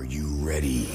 Are you ready?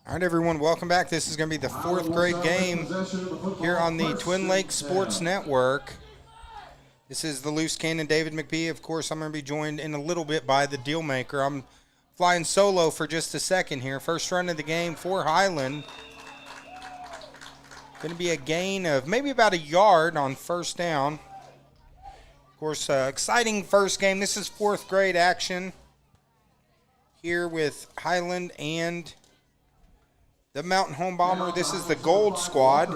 All right, everyone, welcome back. This is going to be the fourth grade game here on the Twin Lakes Sports Network. This is the Loose Cannon, David McBee. Of course, I'm going to be joined in a little bit by the deal maker. I'm flying solo for just a second here. First run of the game for Highland. Going to be a gain of maybe about a yard on first down. Of course, exciting first game. This is fourth grade action here with Highland and the Mountain Home Bomber. This is the Gold Squad.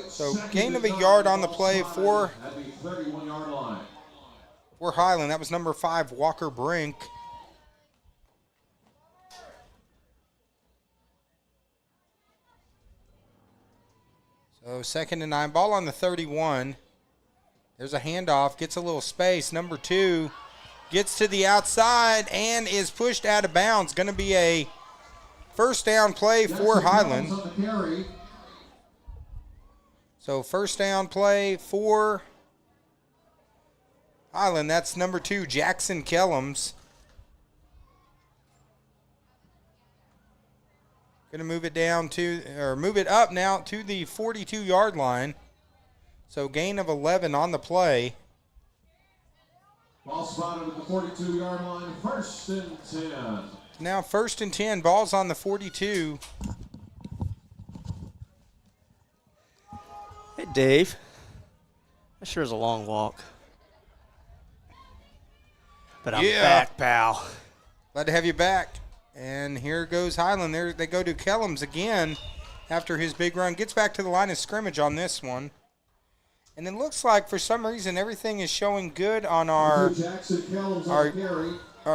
So gain of a yard on the play for Highland. That was number 5, Walker Brink. So 2nd and 9. Ball on the 31. There's a handoff. Gets a little space. Number 2 gets to the outside and is pushed out of bounds. Going to be a first down play for Highland. So first down play for Highland. That's number 2, Jackson Kellums. Going to move it up now to the 42-yard line. So gain of 11 on the play. Ball spotted at the 42-yard line, 1st and 10. Now 1st and 10, ball's on the 42. Hey, Dave. That sure is a long walk. But I'm back, pal. Glad to have you back. And here goes Highland. There they go to Kellums again after his big run. Gets back to the line of scrimmage on this one. And it looks like for some reason everything is showing good on our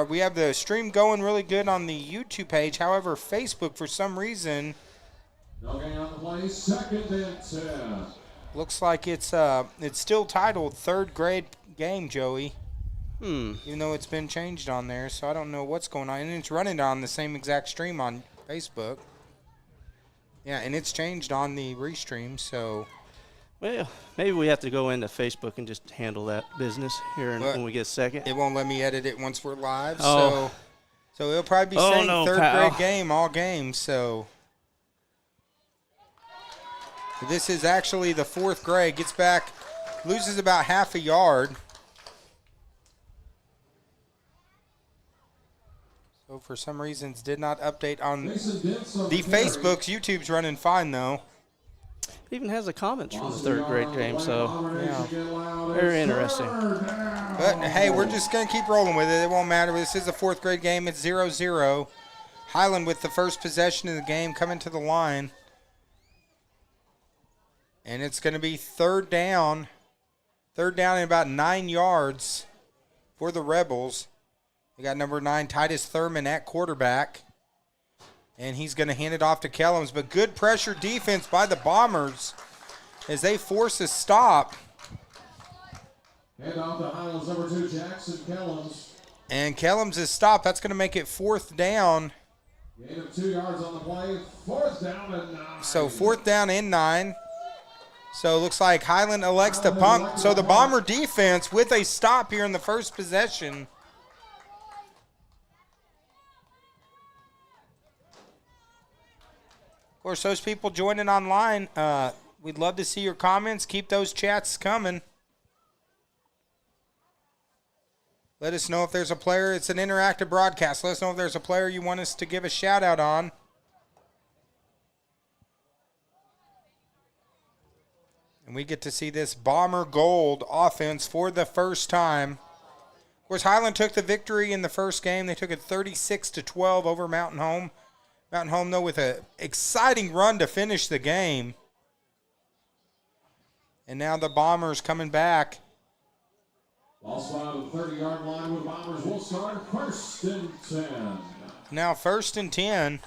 we have the stream going really good on the YouTube page. However, Facebook for some reason No gain on the play, 2nd and 10. looks like it's still titled third grade game, Joey. Even though it's been changed on there, so I don't know what's going on. And it's running on the same exact stream on Facebook. Yeah, and it's changed on the restream, so. Well, maybe we have to go into Facebook and just handle that business here when we get a second. It won't let me edit it once we're live, Oh. so it'll probably be saying third pal. grade game all game, so. This is actually the fourth grade. Gets back, loses about half a yard. So for some reasons did not update on the Facebook's. YouTube's running fine though. It even has the comments from the third grade game, so Yeah. very interesting. But hey, we're just going to keep rolling with it. It won't matter. This is a fourth grade game. It's 0-0. Highland with the first possession of the game coming to the line. And it's going to be third down. Third down in about 9 yards for the Rebels. We got number 9, Titus Thurman at quarterback. And he's going to hand it off to Kellums. But good pressure defense by the Bombers as they force a stop. Hand off to Highlands number 2, Jackson Kellums. And Kellums is stopped. That's going to make it fourth down. Gain of 2 yards on the play, 4th down and 9. So fourth down and 9. So it looks like Highland elects to punt. So the Bomber defense with a stop here in the first possession. Of course, those people joining online, we'd love to see your comments. Keep those chats coming. Let us know if there's a player. It's an interactive broadcast. Let us know if there's a player you want us to give a shout out on. And we get to see this Bomber Gold offense for the first time. Of course, Highland took the victory in the first game. They took it 36-12 over Mountain Home. Mountain Home, though, with an exciting run to finish the game. And now the Bombers coming back. Ball spot on the 30-yard line with Bombers will start 1st and 10. Now 1st and 10.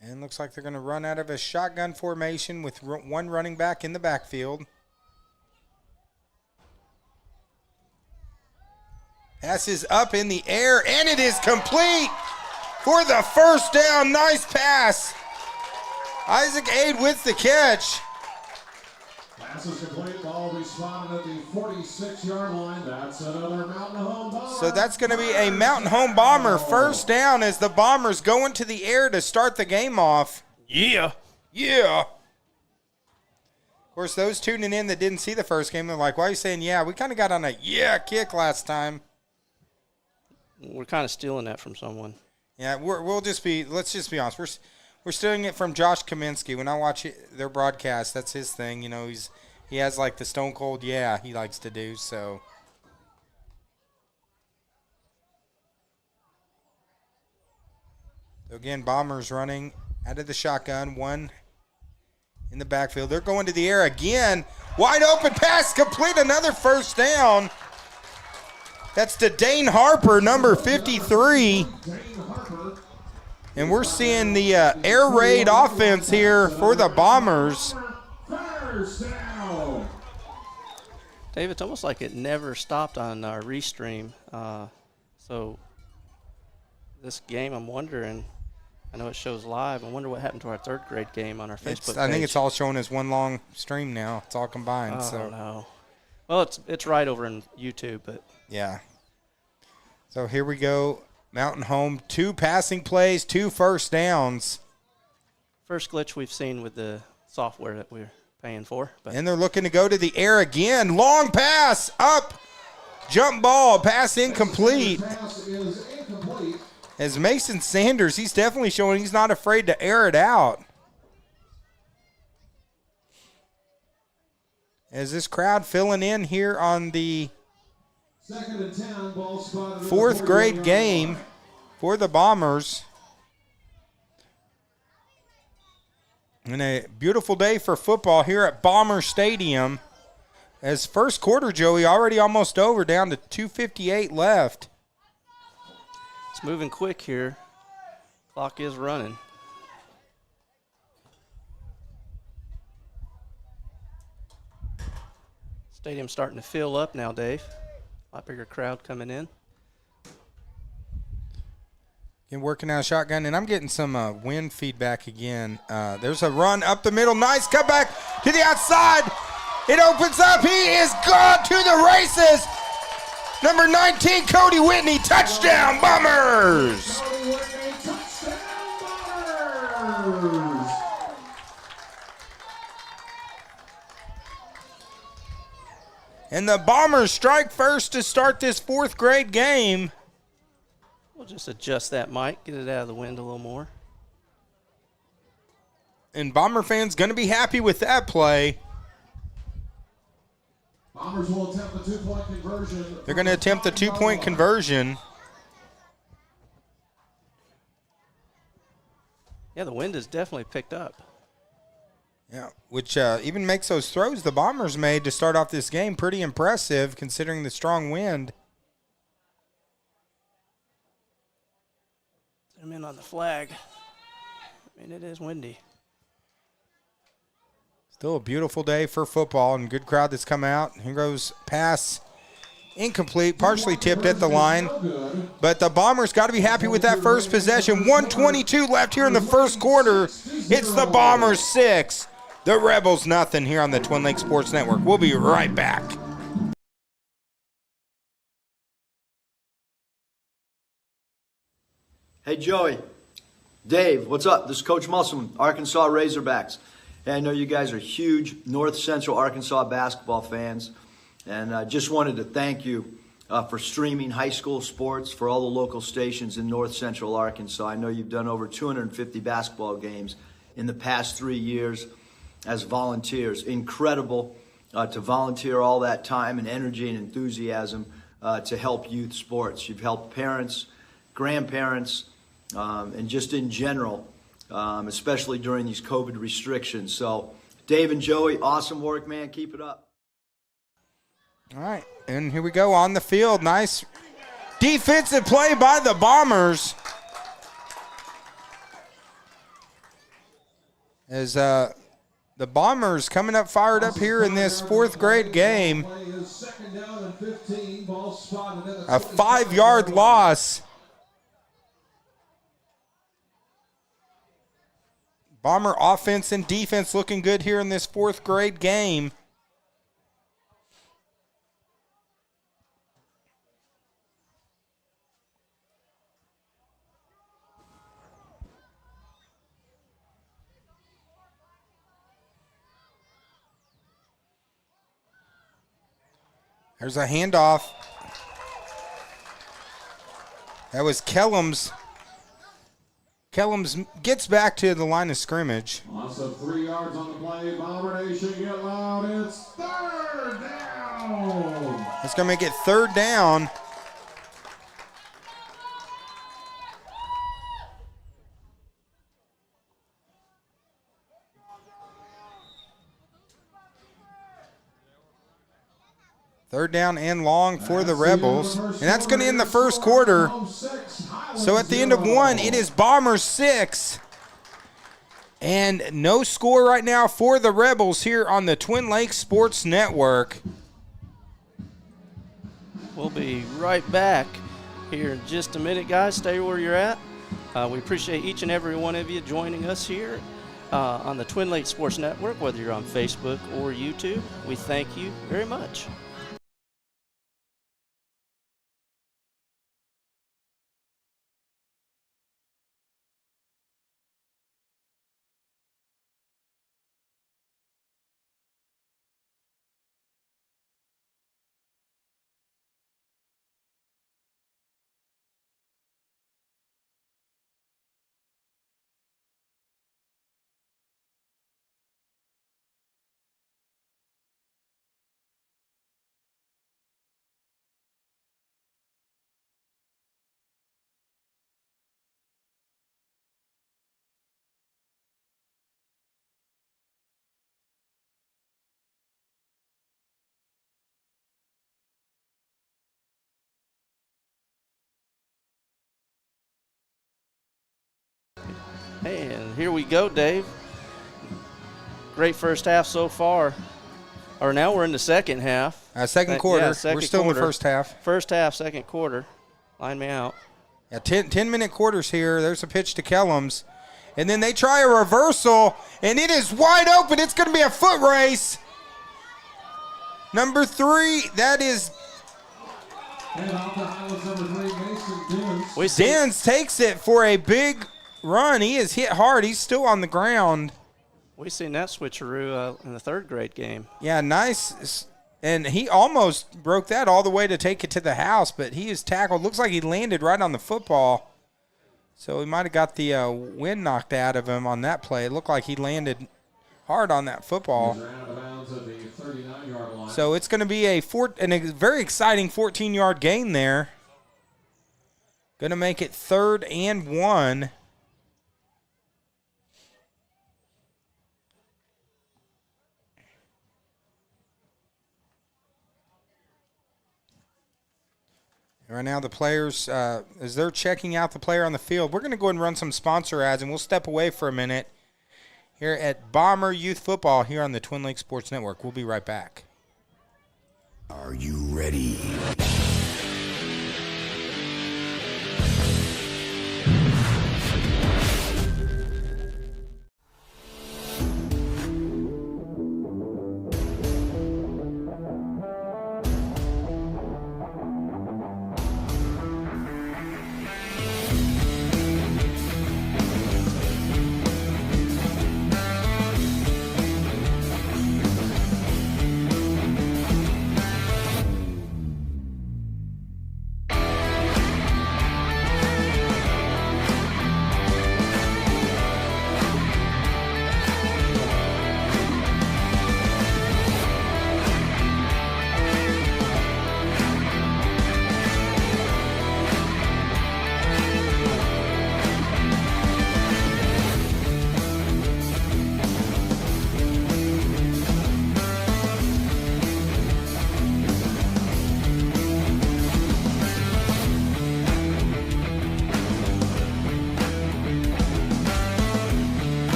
And looks like they're going to run out of a shotgun formation with one running back in the backfield. Pass is up in the air, and it is complete for the first down. Nice pass. Isaac Aid with the catch. Pass is complete. Ball will be spotted at the 46-yard line. That's another Mountain Home Bomber. So that's going to be a Mountain Home Bomber first down as the Bombers go into the air to start the game off. Yeah. Yeah. Of course, those tuning in that didn't see the first game, they're like, why are you saying yeah? We kind of got on a yeah kick last time. We're kind of stealing that from someone. Yeah, let's just be honest. We're stealing it from Josh Kaminsky. When I watch their broadcast, that's his thing. You know, he has like the stone cold yeah he likes to do, so. So again, Bombers running out of the shotgun, one in the backfield. They're going to the air again. Wide open pass, complete, another first down. That's to Dane Harper, number 53. And we're seeing the air raid offense here for the Bombers. Dave, it's almost like it never stopped on our restream. So this game, I'm wondering, I know it shows live. I wonder what happened to our third grade game on our Facebook page. I think it's all showing as one long stream now. It's all combined. Oh, no. Well, it's right over in YouTube, but. Yeah. So here we go. Mountain Home, 2 passing plays, 2 first downs. First glitch we've seen with the software that we're paying for. But. And they're looking to go to the air again. Long pass, up, jump ball, pass incomplete. Pass is incomplete. As Mason Sanders, he's definitely showing he's not afraid to air it out. As this crowd filling in here on the 2nd and 10, ball spotted. 4th grade game for the Bombers. And a beautiful day for football here at Bomber Stadium. As first quarter, Joey, already almost over, down to 2:58 left. It's moving quick here. Clock is running. Stadium's starting to fill up now, Dave. A lot bigger crowd coming in. And working out a shotgun, and I'm getting some wind feedback again. There's a run up the middle. Nice cutback to the outside. It opens up. He is gone to the races. Number 19, Cody Whitney. Touchdown, Bombers. Cody Whitney, touchdown, Bombers. And the Bombers strike first to start this 4th grade game. We'll just adjust that mic, get it out of the wind a little more. And Bomber fans going to be happy with that play. Bombers will attempt the 2-point conversion. They're going to attempt the 2-point conversion. Yeah, the wind has definitely picked up. Yeah, which even makes those throws the Bombers made to start off this game pretty impressive considering the strong wind. Zoom in on the flag. I mean, it is windy. Still a beautiful day for football and good crowd that's come out. Here goes pass incomplete, partially tipped at the line. But the Bombers got to be happy with that first possession. 1:22 left here in the first quarter. It's the Bombers 6, the Rebels nothing here on the Twin Lakes Sports Network. We'll be right back. Hey, Joey. Dave, what's up? This is Coach Musselman, Arkansas Razorbacks. Hey, I know you guys are huge North Central Arkansas basketball fans, and I just wanted to thank you for streaming high school sports for all the local stations in North Central Arkansas. I know you've done over 250 basketball games in the past 3 years as volunteers. Incredible to volunteer all that time and energy and enthusiasm to help youth sports. You've helped parents, grandparents, and just in general, especially during these COVID restrictions. So, Dave and Joey, awesome work, man. Keep it up. All right, and here we go on the field. Nice defensive play by the Bombers. As the Bombers coming up fired up here in this 4th grade game. A 5-yard loss. Bomber offense and defense looking good here in this 4th grade game. There's a handoff. That was Kellums. Kellums gets back to the line of scrimmage. Loss of 3 yards on the play. Bomber Nation, get loud. It's third down. It's going to make it third down. Third down and long for the Rebels. And that's going to end the first quarter. So at the end of one, it is Bombers 6. And no score right now for the Rebels here on the Twin Lakes Sports Network. We'll be right back here in just a minute, guys. Stay where you're at. We appreciate each and every one of you joining us here on the Twin Lakes Sports Network, whether you're on Facebook or YouTube. We thank you very much. And here we go, Dave. Great first half so far. Or now we're in the second half. Second quarter. Yeah, second We're still quarter. in the first half. First half, second quarter. Line me out. Yeah, 10-minute quarters here. There's a pitch to Kellums. And then they try a reversal, and it is wide open. It's going to be a foot race. Number 3, that is And off to Highlands number 3, Mason Dins. Dins takes it for a big run. He is hit hard. He's still on the ground. We seen that switcheroo in the third grade game. Yeah, nice. And he almost broke that all the way to take it to the house, but he is tackled. Looks like he landed right on the football. So he might have got the wind knocked out of him on that play. It looked like he landed hard on that football. He's out of bounds at the 39-yard line. So it's going to be a very exciting 14-yard gain there. Going to make it 3rd and 1. Right now the players, as they're checking out the player on the field, we're going to go ahead and run some sponsor ads, and we'll step away for a minute here at Bomber Youth Football here on the Twin Lakes Sports Network. We'll be right back. Are you ready?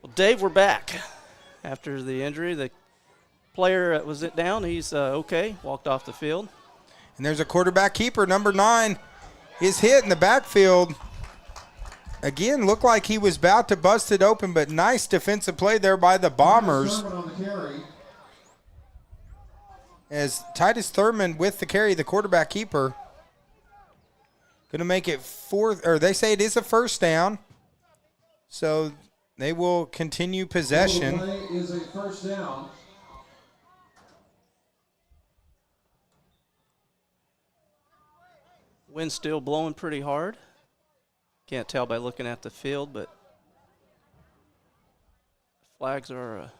Well, Dave, we're back. After the injury, the player that was down, he's okay, walked off the field. And there's a quarterback keeper, number 9, is hit in the backfield. Again, looked like he was about to bust it open, but nice defensive play there by the Bombers. as Titus Thurman with the carry, the quarterback keeper. Going to make it fourth, or they say it is a first down. So they will continue possession. Play is a first down. Wind's still blowing pretty hard. Can't tell by looking at the field, but flags are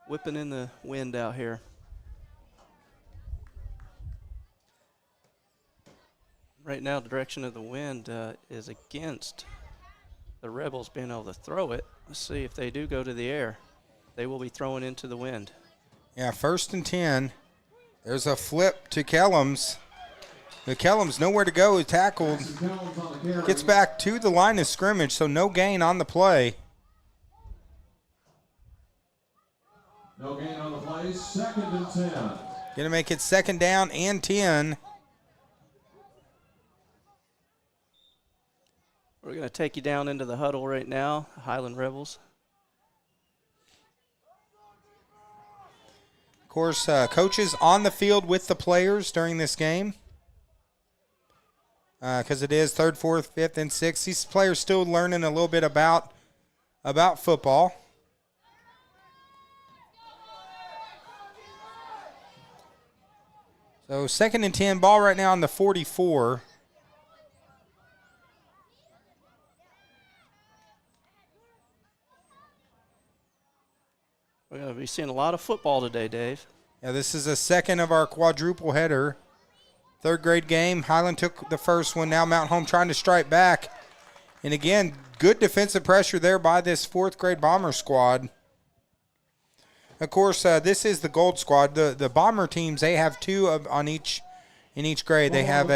whipping in the wind out here. Right now, the direction of the wind is against the Rebels being able to throw it. Let's see if they do go to the air. They will be throwing into the wind. Yeah, 1st and 10. There's a flip to Kellums. Kellums nowhere to go. He tackled. Gets back to the line of scrimmage, so no gain on the play. No gain on the play. 2nd and 10. Going to make it 2nd down and 10. We're going to take you down into the huddle right now, Highland Rebels. Of course, coaches on the field with the players during this game. Because it is 3rd, 4th, 5th, and 6th. These players still learning a little bit about football. So 2nd and 10, ball right now on the 44. We're going to be seeing a lot of football today, Dave. Yeah, this is a second of our quadruple header. 3rd grade game. Highland took the first one. Now Mount Home trying to strike back. And again, good defensive pressure there by this 4th grade Bomber squad. Of course, this is the gold squad. The Bomber teams, they have 2 in each grade. They have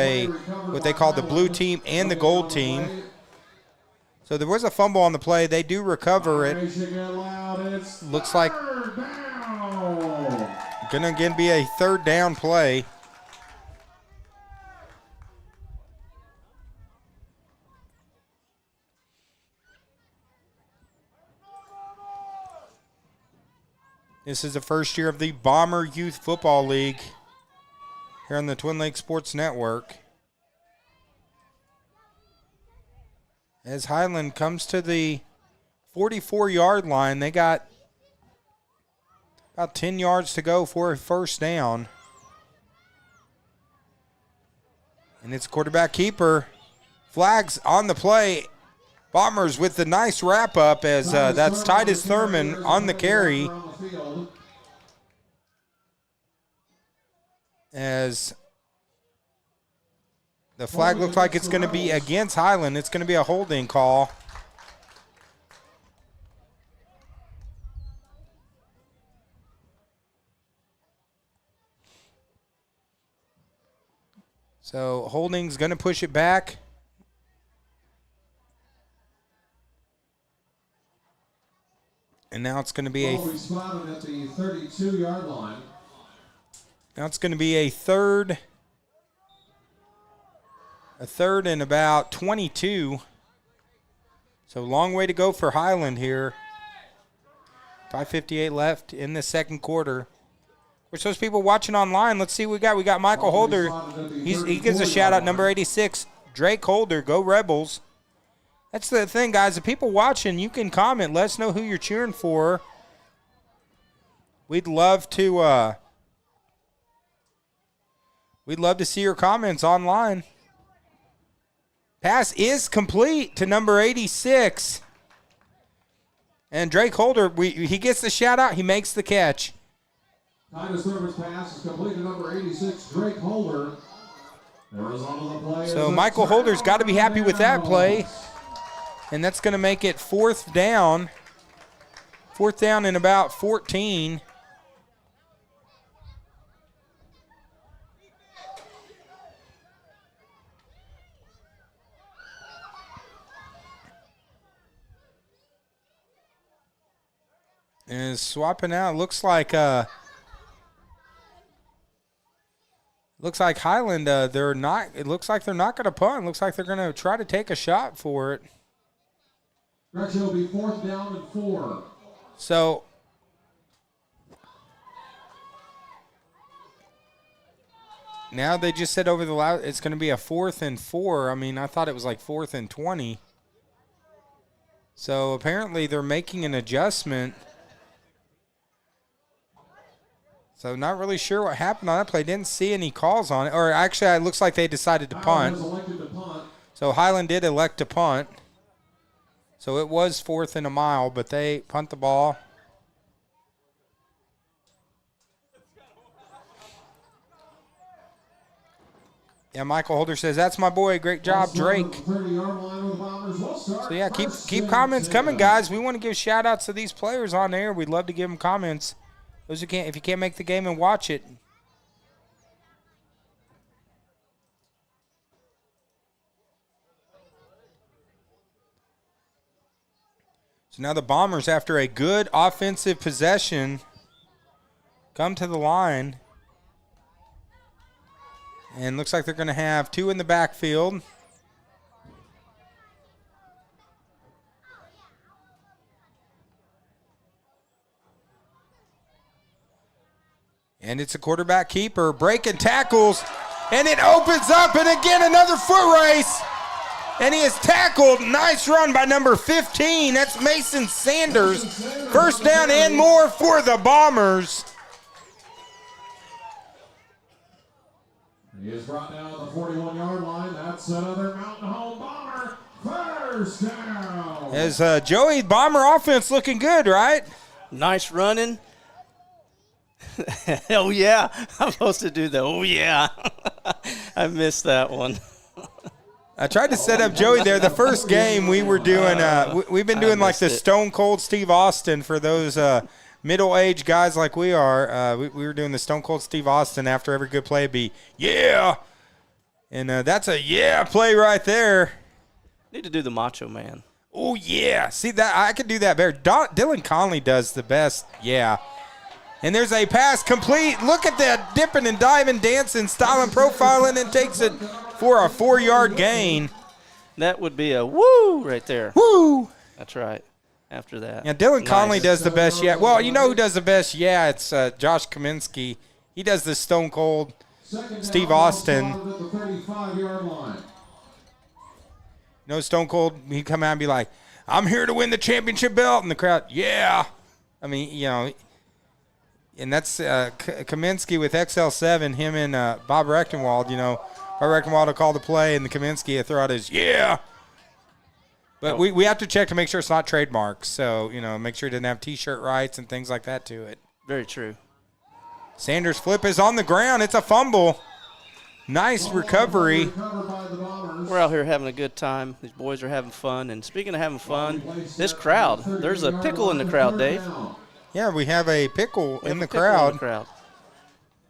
what they call the blue team and the gold team. So there was a fumble on the play. They do recover it. Looks like going to again be a 3rd down play. This is the first year of the Bomber Youth Football League here on the Twin Lakes Sports Network. As Highland comes to the 44-yard line, they got about 10 yards to go for a first down. And it's quarterback keeper. Flags on the play. Bombers with the nice wrap-up as that's Titus Thurman on the carry. As the flag looks like it's going to be against Highland. It's going to be a holding call. So holding's going to push it back. And now it's going to be We spotted at the 32-yard line. Now it's going to be a third and about 22. So long way to go for Highland here. 5:58 left in the second quarter. Which those people watching online, let's see what we got. We got Michael Holder. He gives a shout out, number 86, Drake Holder. Go Rebels. That's the thing, guys. The people watching, you can comment. Let us know who you're cheering for. We'd love to see your comments online. Pass is complete to number 86. And Drake Holder, he gets the shout out. He makes the catch. Titus Thurman's pass is complete to number 86, Drake Holder. Arizona the play. So Michael Holder's got to be happy with that play. And that's going to make it 4th down. 4th down and about 14. And swapping out. Looks like Highland. They're not. It looks like they're not going to punt. Looks like they're going to try to take a shot for it. Correction will be 4th down and 4. So Now they just said over the loud it's going to be a 4th and 4. I mean, I thought it was like 4th and 20. So apparently they're making an adjustment. So not really sure what happened on that play. Didn't see any calls on it. Or actually, it looks like they decided to punt. So Highland did elect to punt. So it was 4th and a mile, but they punt the ball. Yeah, Michael Holder says, that's my boy. Great job, Drake. So, yeah, keep comments coming, guys. We want to give shout-outs to these players on there. We'd love to give them comments. Those who can't, if you can't make the game and watch it. So now the Bombers, after a good offensive possession, come to the line. And looks like they're going to have 2 in the backfield. And it's a quarterback keeper breaking tackles. And it opens up, and again another foot race. And he is tackled. Nice run by number 15. That's Mason Sanders. First down and more for the Bombers. He is brought down the 41-yard line. That's another Mountain Home Bomber. First down. As Joey, Bomber offense looking good, right? Nice running. Oh, yeah. I'm supposed to do the, oh, yeah. I missed that one. I tried to set up Joey there. The first game we were doing, we've been doing like the Stone Cold Steve Austin for those middle-aged guys like we are. We were doing the Stone Cold Steve Austin after every good play be, yeah. And that's a yeah play right there. Need to do the Macho Man. Oh, yeah. See, that I could do that better. Dylan Conley does the best, yeah. And there's a pass complete. Look at that dipping and diving, dancing, styling, profiling, and takes it for a 4-yard gain. That would be a woo right there. Woo! That's right. After that. Yeah, Dylan Conley does the best, yeah. Well, you know who does the best? Yeah, it's Josh Kaminsky. He does the Stone Cold Steve Austin. You know, Stone Cold, he'd come out and be like, I'm here to win the championship belt. And the crowd, yeah. I mean, you know, and that's Kaminsky with XL7, him and Bob Rechtenwald, you know. Bob Rechtenwald will call the play, and the Kaminsky will throw out his, yeah. But we have to check to make sure it's not trademarks. So, you know, make sure it didn't have T-shirt rights and things like that to it. Very true. Sanders' flip is on the ground. It's a fumble. Nice recovery. We're out here having a good time. These boys are having fun. And speaking of having fun, this crowd, there's a pickle in the crowd, Dave. Yeah, we have a pickle in the crowd.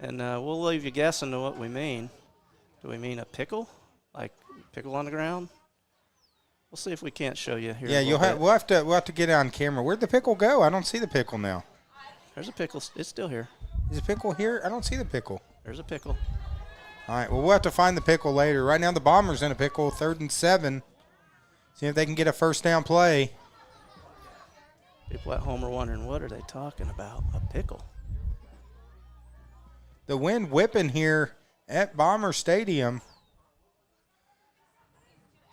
And we'll leave you guessing to what we mean. Do we mean a pickle? Like pickle on the ground? We'll see if we can't show you here. Yeah, we'll have to get it on camera. Where'd the pickle go? I don't see the pickle now. There's a pickle. It's still here. Is the pickle here? I don't see the pickle. There's a pickle. All right, well, we'll have to find the pickle later. Right now the Bombers in a pickle, 3rd and 7. See if they can get a first down play. People at home are wondering, what are they talking about? A pickle. The wind whipping here at Bomber Stadium.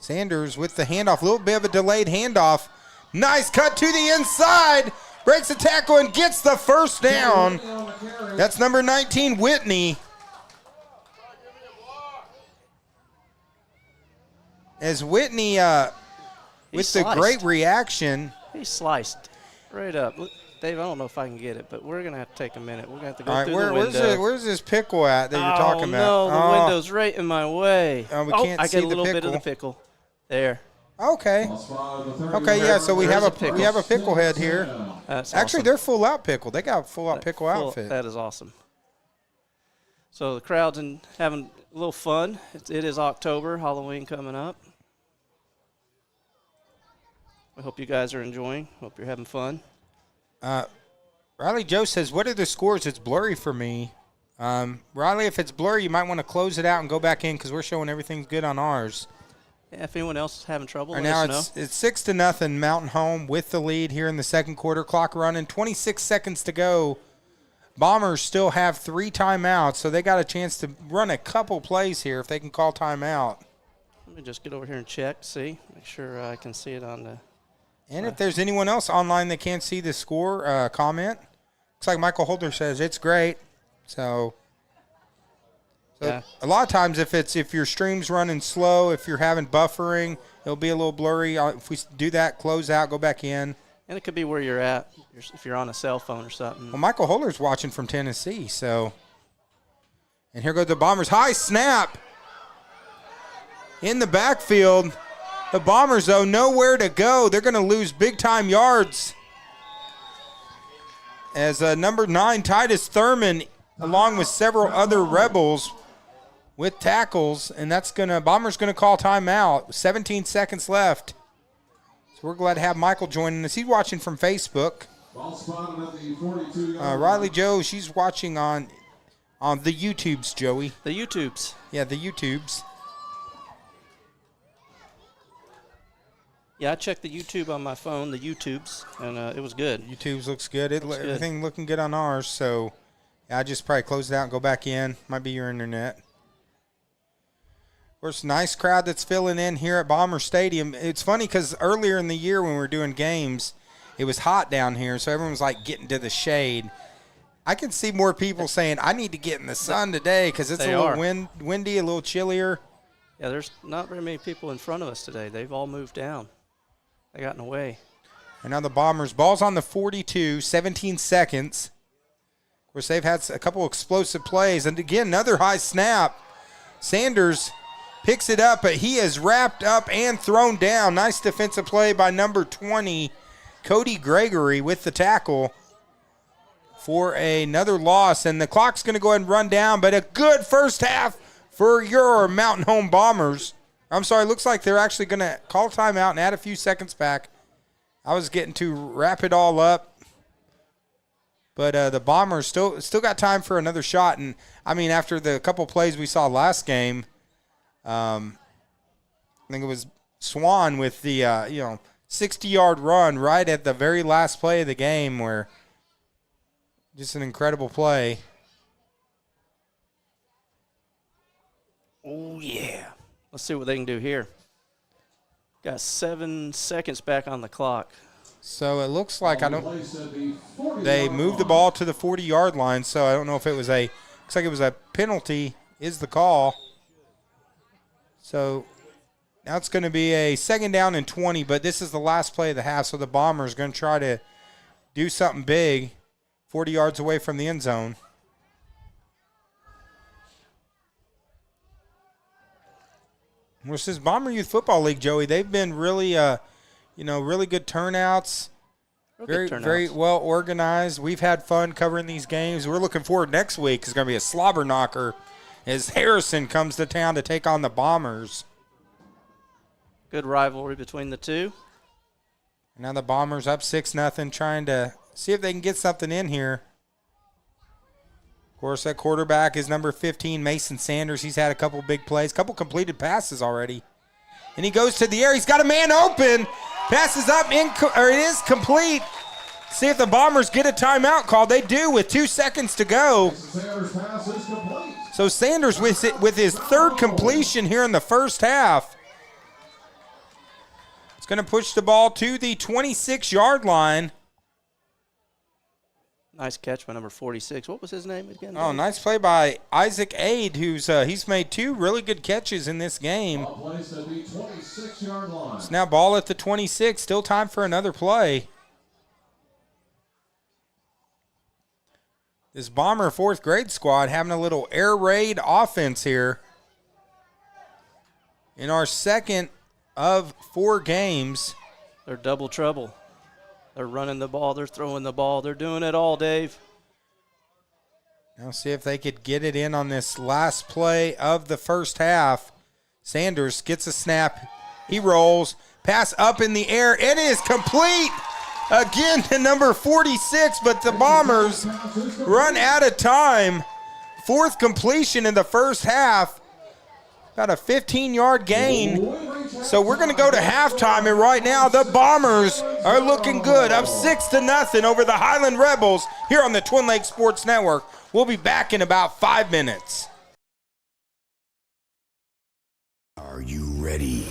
Sanders with the handoff, a little bit of a delayed handoff. Nice cut to the inside. Breaks the tackle and gets the first down. That's number 19, Whitney. As Whitney, with the great reaction. He sliced right up. Look, Dave, I don't know if I can get it, but we're going to have to take a minute. We're going to have to go through the window. Where's this pickle at that you're talking about? No, the window's right in my way. We can't see the pickle. I get a little bit of the pickle. There. Okay. Okay, yeah, so we have a pickle head here. That's Actually, awesome. They're full out pickle. They got a full out pickle outfit. That is awesome. So the crowd's having a little fun. It is October, Halloween coming up. I hope you guys are enjoying. Hope you're having fun. Riley Joe says, what are the scores? It's blurry for me. Riley, if it's blurry, you might want to close it out and go back in because we're showing everything's good on ours. Yeah, if anyone else is having trouble, right let now us know. It's 6-0 Mountain Home with the lead here in the second quarter. Clock running, 26 seconds to go. Bombers still have 3 timeouts, so they got a chance to run a couple plays here if they can call timeout. Let me just get over here and check, see, make sure I can see it on the. And if there's anyone else online that can't see the score, comment. Looks like Michael Holder says it's great. So Yeah. a lot of times if your stream's running slow, if you're having buffering, it'll be a little blurry. If we do that, close out, go back in. And it could be where you're at, if you're on a cell phone or something. Well, Michael Holder's watching from Tennessee, so. And here go the Bombers. High snap in the backfield. The Bombers, though, nowhere to go. They're going to lose big-time yards. As number 9, Titus Thurman, along with several other Rebels with tackles, and Bombers going to call timeout. 17 seconds left. So we're glad to have Michael joining us. He's watching from Facebook. Ball spotted at the 42-yard Riley Joe, she's watching on the YouTubes, Joey. The YouTubes. Yeah, the YouTubes. Yeah, I checked the YouTube on my phone, the YouTubes, and it was good. YouTube's looks good. Looks good. Everything looking good on ours. So, yeah, I just probably close it out and go back in. Might be your internet. Of course, nice crowd that's filling in here at Bomber Stadium. It's funny because earlier in the year when we were doing games, it was hot down here, so everyone was like getting to the shade. I can see more people saying, I need to get in the sun today because it's a little windy, a little chillier. Yeah, there's not very many people in front of us today. They've all moved down. They got in the way. And now the Bombers, ball's on the 42, 17 seconds. Of course, they've had a couple explosive plays. And again, another high snap. Sanders picks it up, but he is wrapped up and thrown down. Nice defensive play by number 20, Cody Gregory, with the tackle for another loss. And the clock's going to go ahead and run down, but a good first half for your Mountain Home Bombers. I'm sorry, looks like they're actually going to call timeout and add a few seconds back. I was getting to wrap it all up. But the Bombers still got time for another shot. And, I mean, after the couple plays we saw last game, I think it was Swan with the, 60-yard run right at the very last play of the game where just an incredible play. Oh, yeah. Let's see what they can do here. Got 7 seconds back on the clock. So it looks like they moved the line. ball to the 40-yard line, so I don't know if it was looks like it was a penalty is the call. So now it's going to be a 2nd down and 20, but this is the last play of the half, so the Bombers going to try to do something big 40 yards away from the end zone. This is Bomber Youth Football League, Joey. They've been really, really good turnouts. Very well organized. We've had fun covering these games. We're looking forward next week. It's going to be a slobber knocker as Harrison comes to town to take on the Bombers. Good rivalry between the two. Now the Bombers up 6-0, trying to see if they can get something in here. Of course, that quarterback is number 15, Mason Sanders. He's had a couple big plays, couple completed passes already. And he goes to the air. He's got a man open. Passes up, it is complete. See if the Bombers get a timeout call. They do with 2 seconds to go. Sanders' pass is complete. So Sanders with his 3rd completion here in the first half. It's going to push the ball to the 26-yard line. Nice catch by number 46. What was his name again? Oh, nice play by Isaac Aid, who's he's made 2 really good catches in this game. Ball placed at the 26-yard line. It's now ball at the 26. Still time for another play. This Bomber 4th grade squad having a little air raid offense here. In our 2nd of 4 games. They're double trouble. They're running the ball. They're throwing the ball. They're doing it all, Dave. Now see if they could get it in on this last play of the first half. Sanders gets a snap. He rolls. Pass up in the air. It is complete. Again to number 46, but the Bombers run out of time. 4th completion in the first half. About a 15-yard gain So we're going to go to halftime, and right now the Bombers are looking good, up 6-0 over the Highland Rebels here on the Twin Lakes Sports Network. We'll be back in about 5 minutes. Are you ready?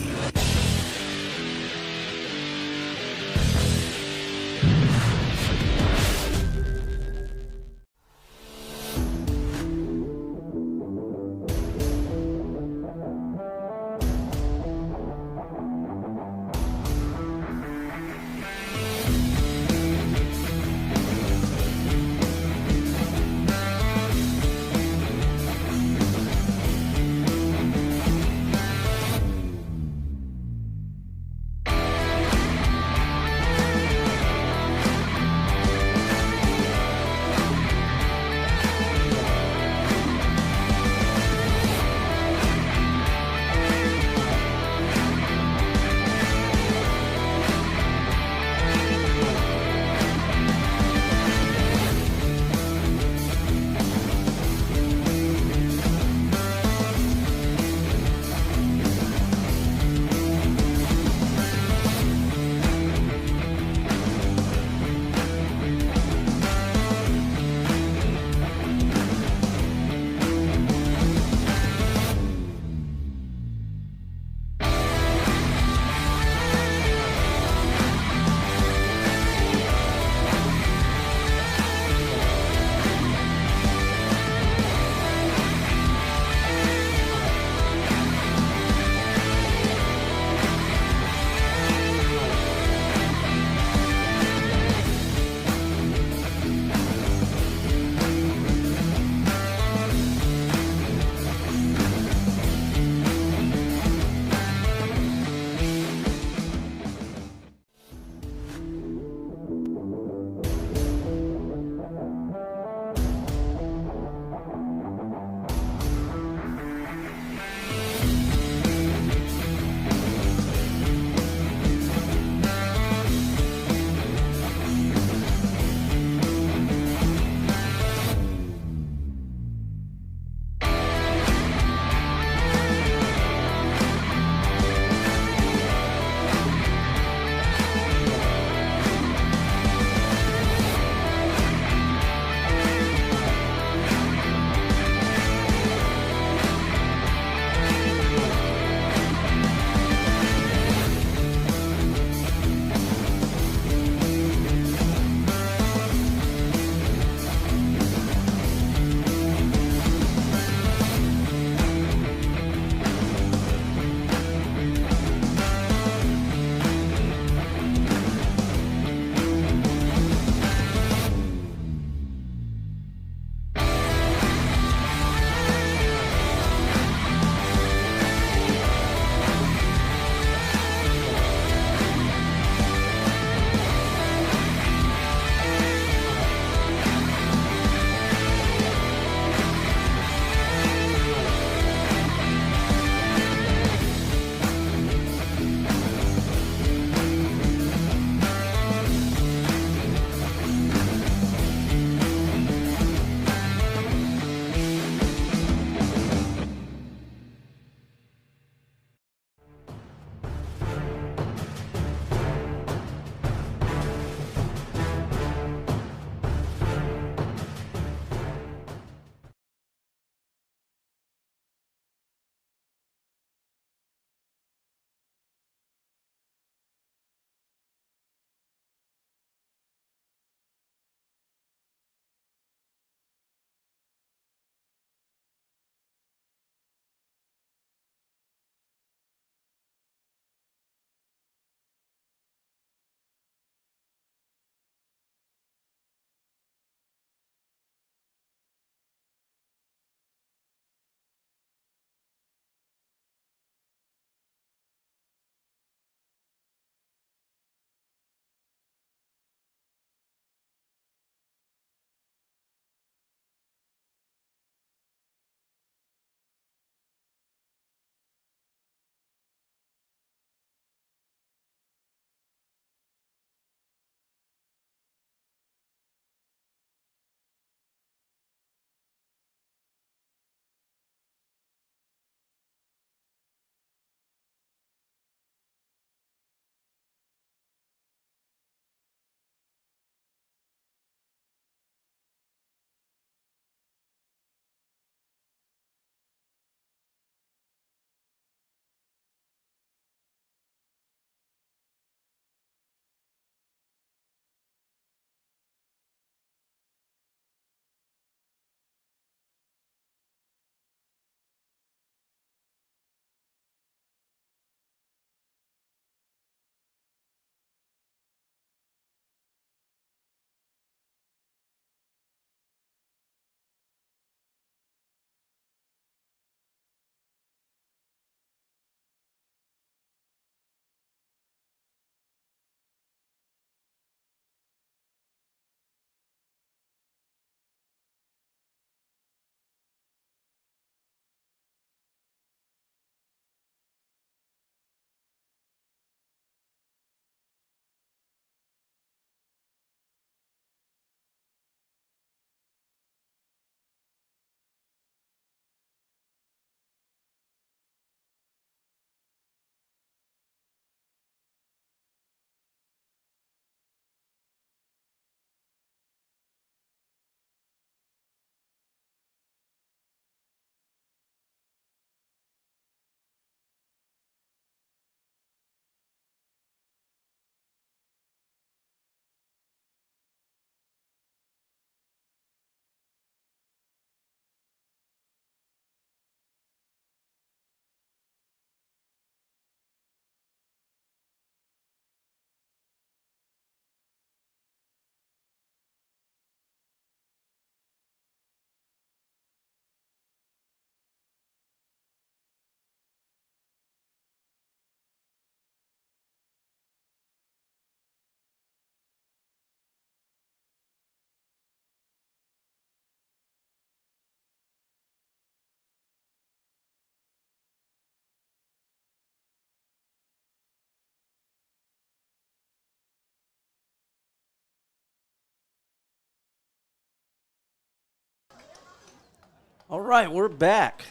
All right, we're back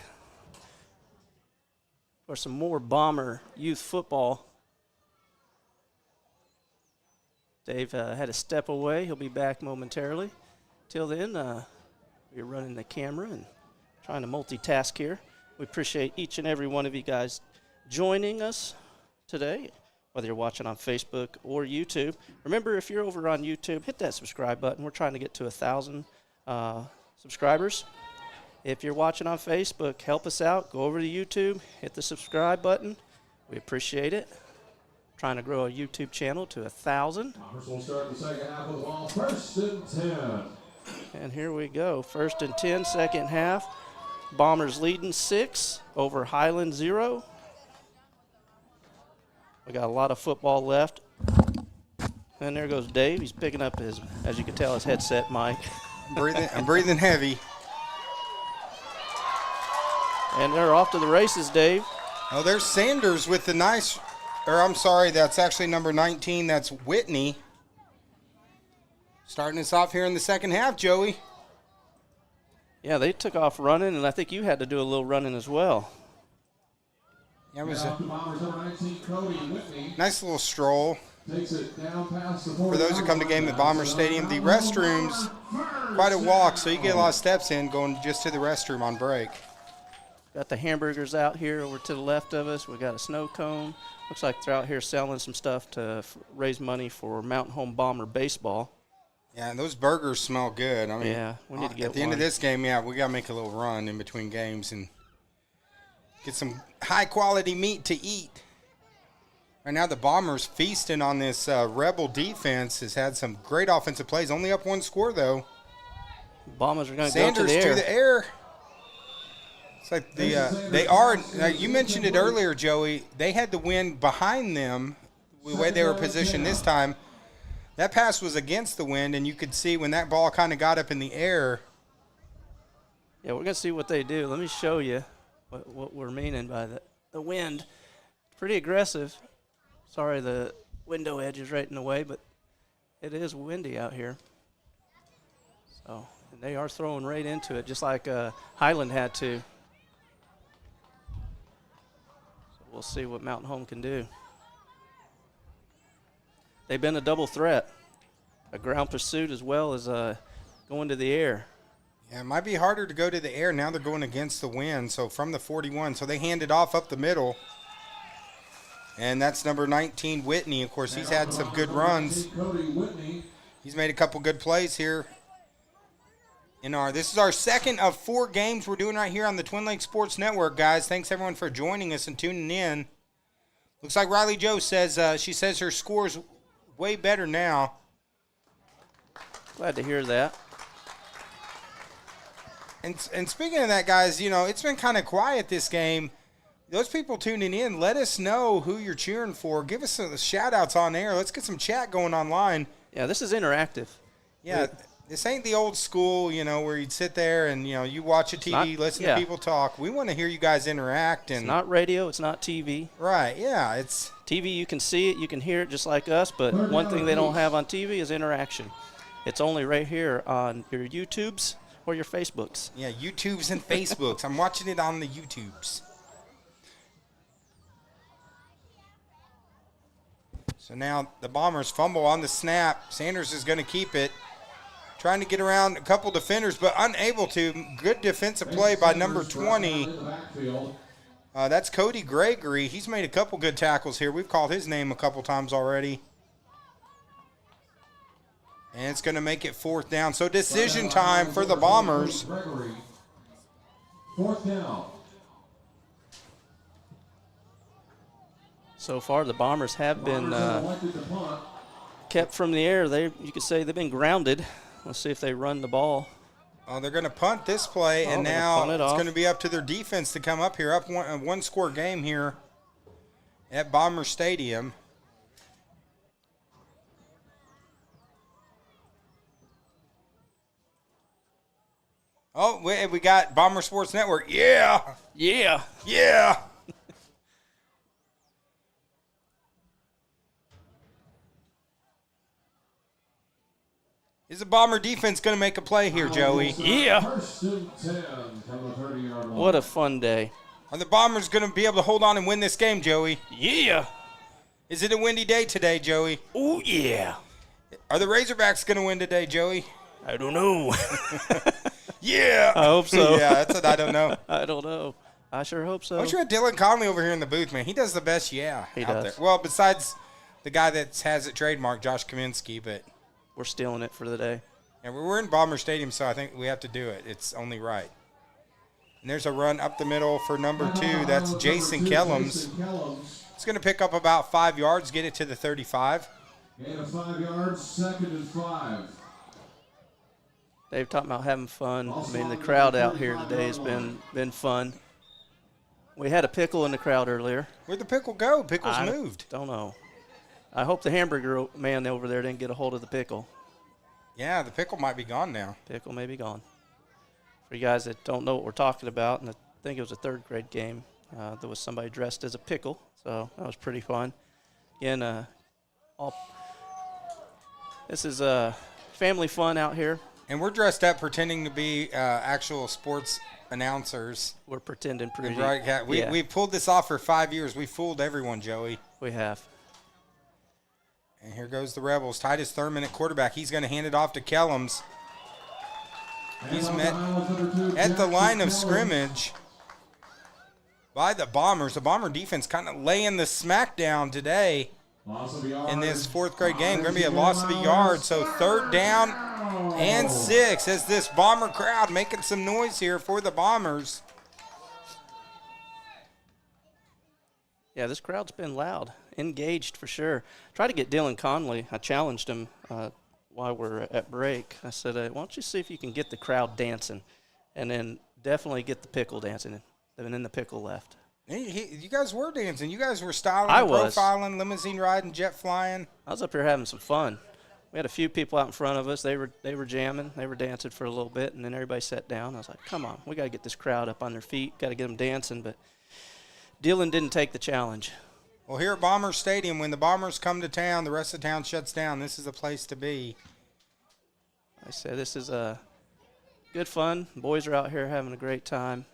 for some more Bomber youth football. Dave had to step away. He'll be back momentarily. Till then, we're running the camera and trying to multitask here. We appreciate each and every one of you guys joining us today, whether you're watching on Facebook or YouTube. Remember, if you're over on YouTube, hit that subscribe button. We're trying to get to 1,000 subscribers. If you're watching on Facebook, help us out. Go over to YouTube, hit the subscribe button. We appreciate it. Trying to grow a YouTube channel to 1,000. Bombers will start the second half with the ball. 1st and 10. And here we go. 1st and 10, second half. Bombers leading 6 over Highland 0. We got a lot of football left. And there goes Dave. He's picking up his, as you can tell, his headset mic. I'm breathing heavy. And they're off to the races, Dave. Oh, there's Sanders with the nice, or I'm sorry, that's actually number 19. That's Whitney. Starting us off here in the second half, Joey. Yeah, they took off running, and I think you had to do a little running as well. Yeah, it was Now a to Bombers number 19, Cody Whitney. nice little stroll. Takes it down past the For those who come to game at Bomber Stadium, the restrooms, quite a walk, so you get a lot of steps in going just to the restroom on break. Got the hamburgers out here over to the left of us. We got a snow cone. Looks like they're out here selling some stuff to raise money for Mountain Home Bomber baseball. Yeah, and those burgers smell good. I mean, Yeah, we need to get at the end of one. this game, yeah, we got to make a little run in between games and get some high-quality meat to eat. Right now, the Bombers feasting on this Rebel defense has had some great offensive plays. Only up one score, though. Bombers are going to go Sanders to the air. It's like they are. You mentioned it earlier, Joey. They had the wind behind them, the way they were positioned this time. That pass was against the wind, and you could see when that ball kind of got up in the air. Yeah, we're going to see what they do. Let me show you what we're meaning by the wind. Pretty aggressive. Sorry, the window edge is right in the way, but it is windy out here. So, and they are throwing right into it, just like Highland had to. So we'll see what Mountain Home can do. They've been a double threat, a ground pursuit as well as going to the air. Yeah, it might be harder to go to the air. Now they're going against the wind, so from the 41. So they hand it off up the middle. And that's number 19, Whitney. Of course, he's had some good runs. He's made a couple good plays here. This is our second of 4 games we're doing right here on the Twin Lakes Sports Network, guys. Thanks, everyone, for joining us and tuning in. Looks like Riley Joe says she says her score's way better now. Glad to hear that. And speaking of that, guys, it's been kind of quiet this game. Those people tuning in, let us know who you're cheering for. Give us some shout-outs on air. Let's get some chat going online. Yeah, this is interactive. Yeah, this ain't the old school, where you'd sit there and, you watch a TV, listen to people talk. We want to hear you guys interact. And it's not radio. It's not TV. Right, yeah. It's TV, you can see it. You can hear it just like us. But one thing they don't have on TV is interaction. It's only right here on your YouTubes or your Facebooks. Yeah, YouTubes and Facebooks. I'm watching it on the YouTubes. So now the Bombers fumble on the snap. Sanders is going to keep it. Trying to get around a couple defenders, but unable to. Good defensive play by number 20. That's Cody Gregory. He's made a couple good tackles here. We've called his name a couple times already. And it's going to make it 4th down. So decision time for the Bombers. 4th down. So far, the Bombers have been kept from the air. You could say they've been grounded. Let's see if they run the ball. Oh, they're going to punt this play, and now it's going to be up to their defense to come up here. Up one-score game here at Bomber Stadium. Oh, we got Bomber Sports Network. Yeah. Yeah. Yeah. Is the Bomber defense going to make a play here, Joey? Yeah. First and 10 from the 30-yard line. What a fun day. Are the Bombers going to be able to hold on and win this game, Joey? Yeah. Is it a windy day today, Joey? Oh, yeah. Are the Razorbacks going to win today, Joey? I don't know. Yeah. I hope so. Yeah, that's what I don't know. I don't know. I sure hope so. I wish we had Dylan Conley over here in the booth, man. He does the best, He out does. there. Well, besides the guy that has it trademarked, Josh Kaminsky, but We're stealing it for the day. and we're in Bomber Stadium, so I think we have to do it. It's only right. And there's a run up the middle for number 2. That's Jason Kellums. It's going to pick up about 5 yards, get it to the 35. Gain of 5 yards, 2nd and 5. Dave talking about having fun. I mean, the crowd out here today has been fun. We had a pickle in the crowd earlier. Where'd the pickle go? Pickle's I moved. Don't know. I hope the hamburger man over there didn't get a hold of the pickle. Yeah, the pickle might be gone now. Pickle may be gone. For you guys that don't know what we're talking about, and I think it was a 3rd grade game, there was somebody dressed as a pickle, so that was pretty fun. Again, this is family fun out here. And we're dressed up pretending to be actual sports announcers. We're pretending pretty. We pulled this off for 5 years. We fooled everyone, Joey. We have. And here goes the Rebels. Titus Thurman at quarterback. He's going to hand it off to Kellums. He's met at the line of scrimmage by the Bombers. The Bomber defense kind of laying the smackdown today in this 4th grade game. Going to be a loss of a yard. So 3rd down and 6 as this Bomber crowd making some noise here for the Bombers. Yeah, this crowd's been loud, engaged for sure. Try to get Dylan Conley. I challenged him while we're at break. I said, why don't you see if you can get the crowd dancing, and then definitely get the pickle dancing. And then the pickle left. You guys were dancing. You guys were styling, profiling, limousine riding, jet flying. I was up here having some fun. We had a few people out in front of us. They were jamming. They were dancing for a little bit, and then everybody sat down. I was like, come on, we got to get this crowd up on their feet. Got to get them dancing. But Dylan didn't take the challenge. Well, here at Bomber Stadium, when the Bombers come to town, the rest of town shuts down. This is a place to be. I said this is good fun. Boys are out here having a great time.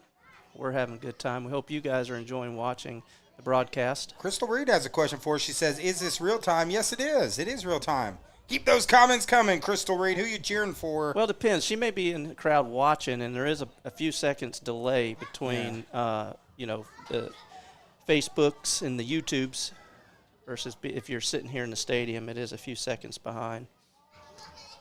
We're having a good time. We hope you guys are enjoying watching the broadcast. Crystal Reed has a question for us. She says, is this real time? Yes, it is. It is real time. Keep those comments coming, Crystal Reed. Who you cheering for? Well, it depends. She may be in the crowd watching, and there is a few seconds delay between, the Facebooks and the YouTubes versus if you're sitting here in the stadium, it is a few seconds behind.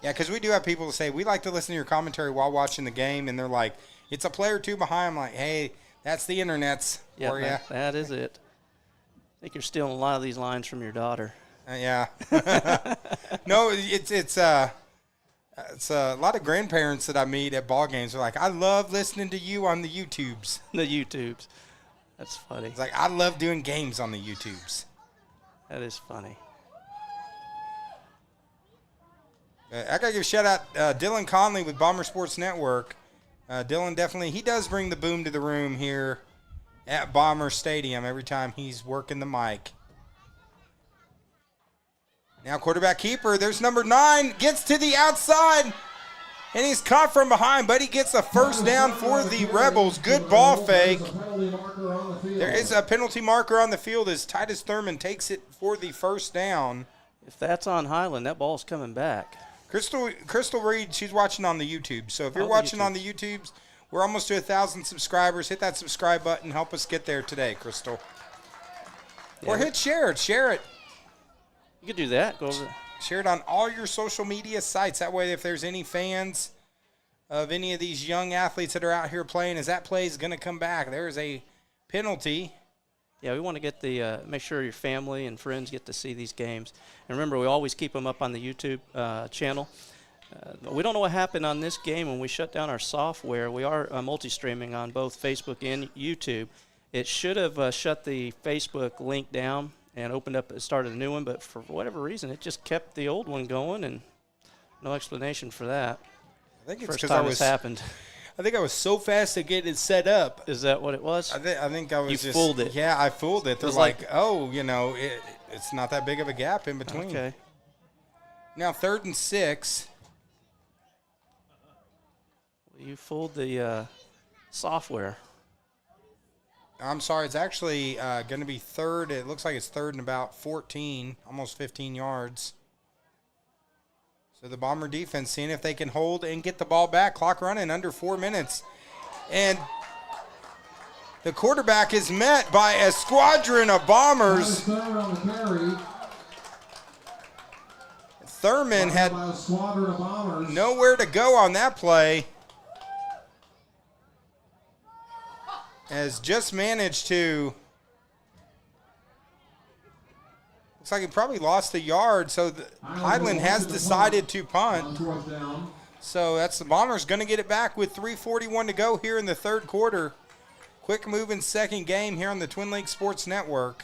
Yeah, because we do have people that say, we like to listen to your commentary while watching the game, and they're like, it's a player or two behind. I'm like, hey, that's the internet's for you. That is it. I think you're stealing a lot of these lines from your daughter. Yeah. No, it's a lot of grandparents that I meet at ball games are like, I love listening to you on the YouTubes. The YouTubes. That's funny. It's like, I love doing games on the YouTubes. That is funny. I got to give a shout out Dylan Conley with Bomber Sports Network. Dylan definitely, he does bring the boom to the room here at Bomber Stadium every time he's working the mic. Now quarterback keeper, there's number 9, gets to the outside, and he's caught from behind, but he gets a first down for the Rebels. Good ball fake. There is a penalty marker on the field as Titus Thurman takes it for the first down. If that's on Highland, that ball's coming back. Crystal Reed, she's watching on the YouTube. So if you're watching on the YouTubes, we're almost to 1,000 subscribers. Hit that subscribe button. Help us get there today, Crystal. Or hit share it. Share it. You could do that. Go over. Share it on all your social media sites. That way, if there's any fans of any of these young athletes that are out here playing, as that play is going to come back, there is a penalty. Yeah, we want to get make sure your family and friends get to see these games. And remember, we always keep them up on the YouTube channel. We don't know what happened on this game when we shut down our software. We are multi-streaming on both Facebook and YouTube. It should have shut the Facebook link down and started a new one, but for whatever reason, it just kept the old one going, and no explanation for that. I think it's First because time it's happened. I think I was so fast to get it set up. Is that what it was? I think I was You fooled it. Yeah, I fooled it. They're was like, it's not that big of a gap in between. Okay. Now 3rd and 6. You fooled the software. I'm sorry, it's actually going to be third. It looks like it's third and about 14, almost 15 yards. So the Bomber defense seeing if they can hold and get the ball back. Clock running under 4 minutes. And the quarterback is met by a squadron of Bombers. Thurman had nowhere to go on that play. Has just managed to, looks like he probably lost a yard, so Highland has decided to punt. So that's the Bombers going to get it back with 3:41 to go here in the third quarter. Quick moving second game here on the Twin Lakes Sports Network.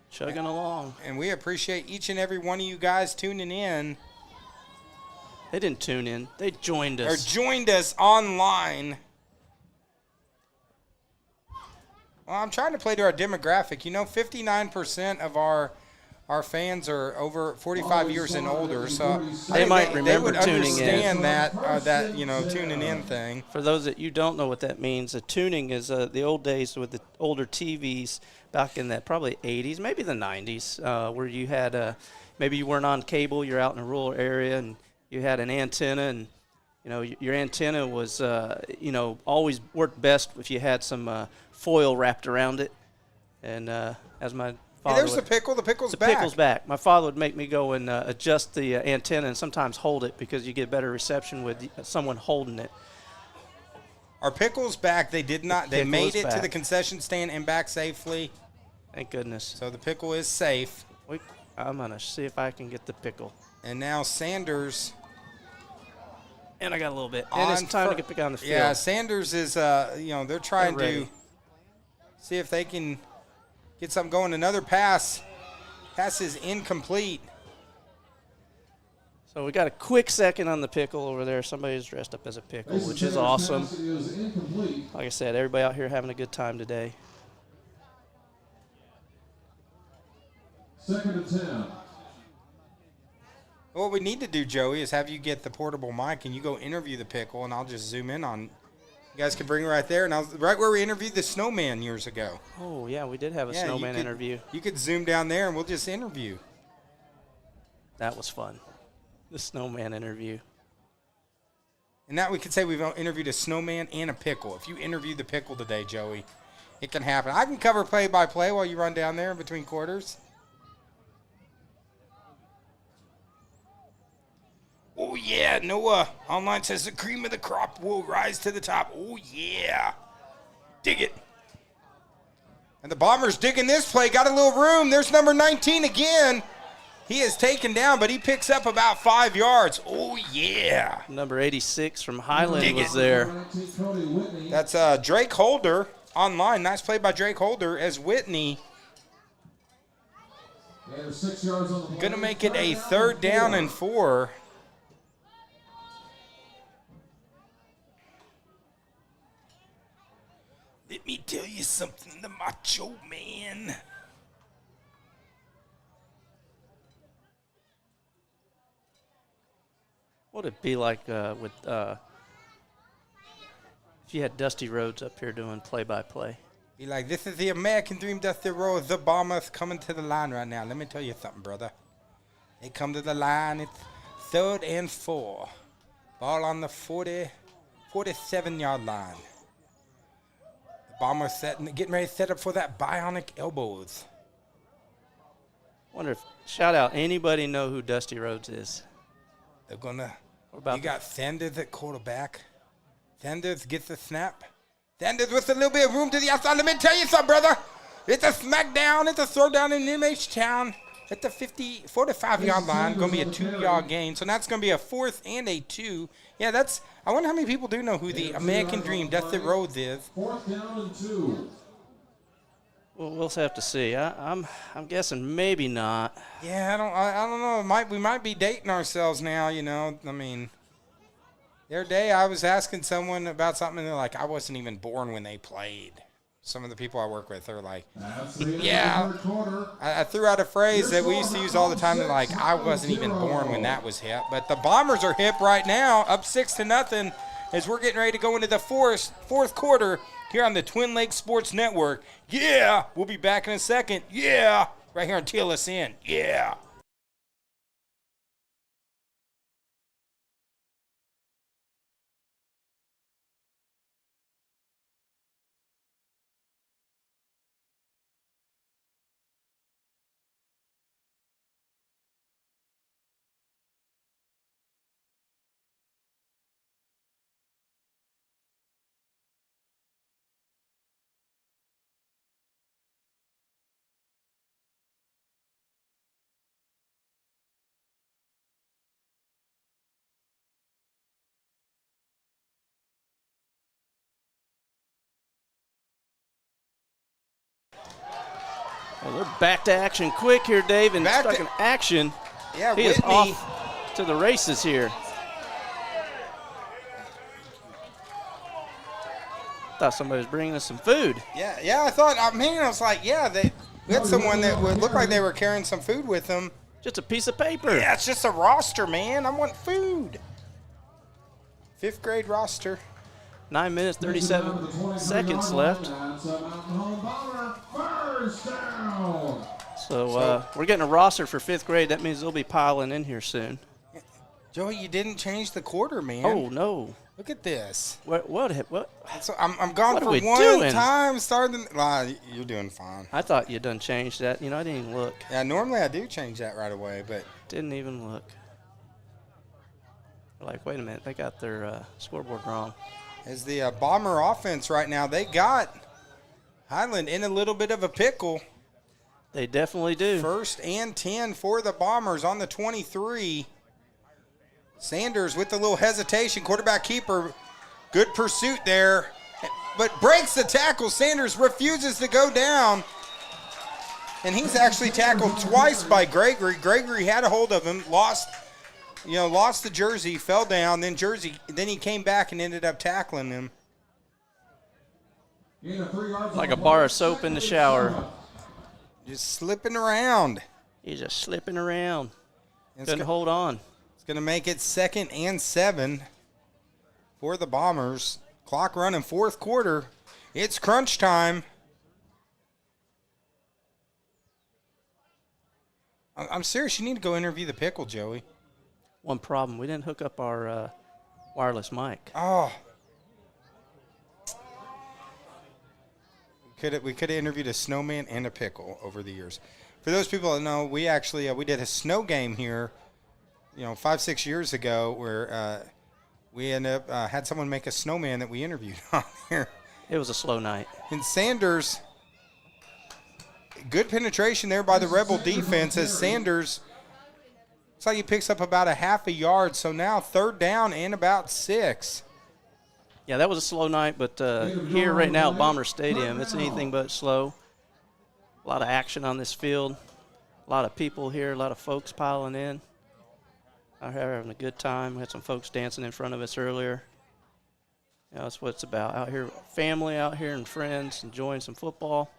Chugging along. And we appreciate each and every one of you guys tuning in. They didn't tune in. They joined us. Or joined us online. Well, I'm trying to play to our demographic. You know, 59% of our fans are over 45 years and older, so they might remember they would tuning in. understand that you know, tuning in thing. For those that you don't know what that means, the tuning is the old days with the older TVs back in that probably 80s, maybe the 90s, where you had maybe you weren't on cable, you're out in a rural area, and you had an antenna, and you know your antenna was you know, always worked best if you had some foil wrapped around it. And as my father Hey, there's the pickle. The pickle's back. The pickle's back. My father would make me go and adjust the antenna and sometimes hold it because you get better reception with someone holding it. Our pickle's back. They did not. They made it to back. the concession stand and back safely. Thank goodness. So the pickle is safe. I'm going to see if I can get the pickle. And now Sanders. And I got a little bit. And it's time to get back on the field. Yeah, Sanders is, you know, they're trying to see if they can get something going. Another pass. Pass is incomplete. So we got a quick second on the pickle over there. Somebody's dressed up as a pickle, which is awesome. Like I said, everybody out here having a good time today. 2nd and 10. What we need to do, Joey, is have you get the portable mic and you go interview the pickle, and I'll just zoom in on. You guys can bring it right there, and right where we interviewed the snowman years ago. Oh yeah, we did have a snowman interview. You could zoom down there, and we'll just interview. That was fun. The snowman interview. And that we could say we've interviewed a snowman and a pickle. If you interview the pickle today, Joey, it can happen. I can cover play-by-play while you run down there in between quarters. Oh, yeah, Noah online says the cream of the crop will rise to the top. Oh, yeah. Dig it. And the Bombers digging this play. Got a little room. There's number 19 again. He is taken down, but he picks up about 5 yards. Oh, yeah. Number 86 from Highland was there. That's Drake Holder online. Nice play by Drake Holder as Whitney. Going to make it a 3rd down and 4. Let me tell you something, the Macho Man. What would it be like with if you had Dusty Rhodes up here doing play-by-play? Be like, this is the American Dream, Dusty Rhodes, the Bombers coming to the line right now. Let me tell you something, brother. They come to the line. It's 3rd and 4. Ball on the 47-yard line. Bombers getting ready to set up for that bionic elbows. Wonder if, shout out, anybody know who Dusty Rhodes is? They're going to, you got Sanders at quarterback. Sanders gets the snap. Sanders with a little bit of room to the outside. Let me tell you something, brother. It's a smackdown. It's a throwdown in MH-Town at the 45-yard line. Going to be a 2-yard gain. So that's going to be a 4th and a 2. Yeah, that's, I wonder how many people do know who the American Dream, Dusty Rhodes is. 4th down and 2. Well, we'll have to see. I'm guessing maybe not. Yeah, I don't know. We might be dating ourselves now, you know. I mean, the other day I was asking someone about something, and they're like, I wasn't even born when they played. Some of the people I work with are like, yeah. I threw out a phrase that we used to use all the time. They're like, I wasn't even born when that was hip. But the Bombers are hip right now, up 6-0. as we're getting ready to go into the fourth quarter here on the Twin Lakes Sports Network. Yeah, we'll be back in a second. Yeah, right here on TLSN. Yeah. Well, they're back to action quick here, Dave, and Back stuck to- in action. Yeah, He is Whitney. off to the races here. Thought somebody was bringing us some food. Yeah, I thought, I was like, yeah, we had someone that would look like they were carrying some food with them. Just a piece of paper. Yeah, it's just a roster, man. I want food. 5th grade roster. 9 minutes, 37 seconds left. That's a Mountain Home Bomber. First down. So we're getting a roster for 5th grade. That means they'll be piling in here soon. Joey, you didn't change the quarter, man. Oh, no. Look at this. What? So I'm gone What are for we one doing? time. Starting. You're doing fine. I thought you done changed that. You know, I didn't even look. Yeah, normally I do change that right away, but Didn't even look. We're like, wait a minute. They got their scoreboard wrong. as the Bomber offense right now, they got Highland in a little bit of a pickle. They definitely do. 1st and 10 for the Bombers on the 23. Sanders with a little hesitation. Quarterback keeper. Good pursuit there. But breaks the tackle. Sanders refuses to go down. And he's actually tackled twice by Gregory. Gregory had a hold of him. Lost the jersey. Fell down. Then he came back and ended up tackling him. Like a bar of soap in the shower. Just slipping around. He's just slipping around. It's Couldn't hold on. going to make it 2nd and 7 for the Bombers. Clock running 4th quarter. It's crunch time. I'm serious. You need to go interview the pickle, Joey. One problem. We didn't hook up our wireless mic. Oh. We could have interviewed a snowman and a pickle over the years. For those people that know, we actually we did a snow game here, 5-6 years ago, where we ended up had someone make a snowman that we interviewed on here. It was a slow night. And Sanders, good penetration there by the Rebel defense as Sanders, looks like he picks up about a half a yard. So now 3rd down and about 6. Yeah, that was a slow night, but here right now at Bomber Stadium, it's anything but slow. A lot of action on this field. A lot of people here, a lot of folks piling in. Out here having a good time. We had some folks dancing in front of us earlier. That's what it's about. Out here, family out here and friends enjoying some football.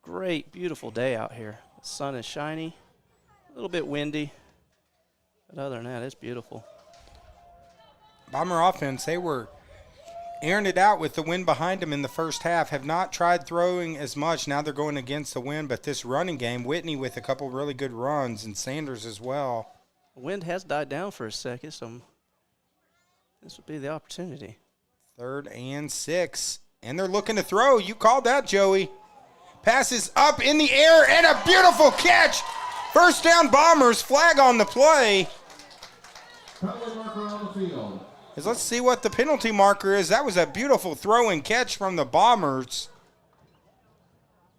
Great, beautiful day out here. The sun is shiny, a little bit windy, but other than that, it's beautiful. Bomber offense, they were airing it out with the wind behind them in the first half. Have not tried throwing as much. Now they're going against the wind, but this running game, Whitney with a couple really good runs and Sanders as well. The wind has died down for a second, so this would be the opportunity. 3rd and 6, and they're looking to throw. You called that, Joey. Passes up in the air, and a beautiful catch. 1st down Bombers, flag on the play. Penalty marker on the field. Let's see what the penalty marker is. That was a beautiful throw and catch from the Bombers.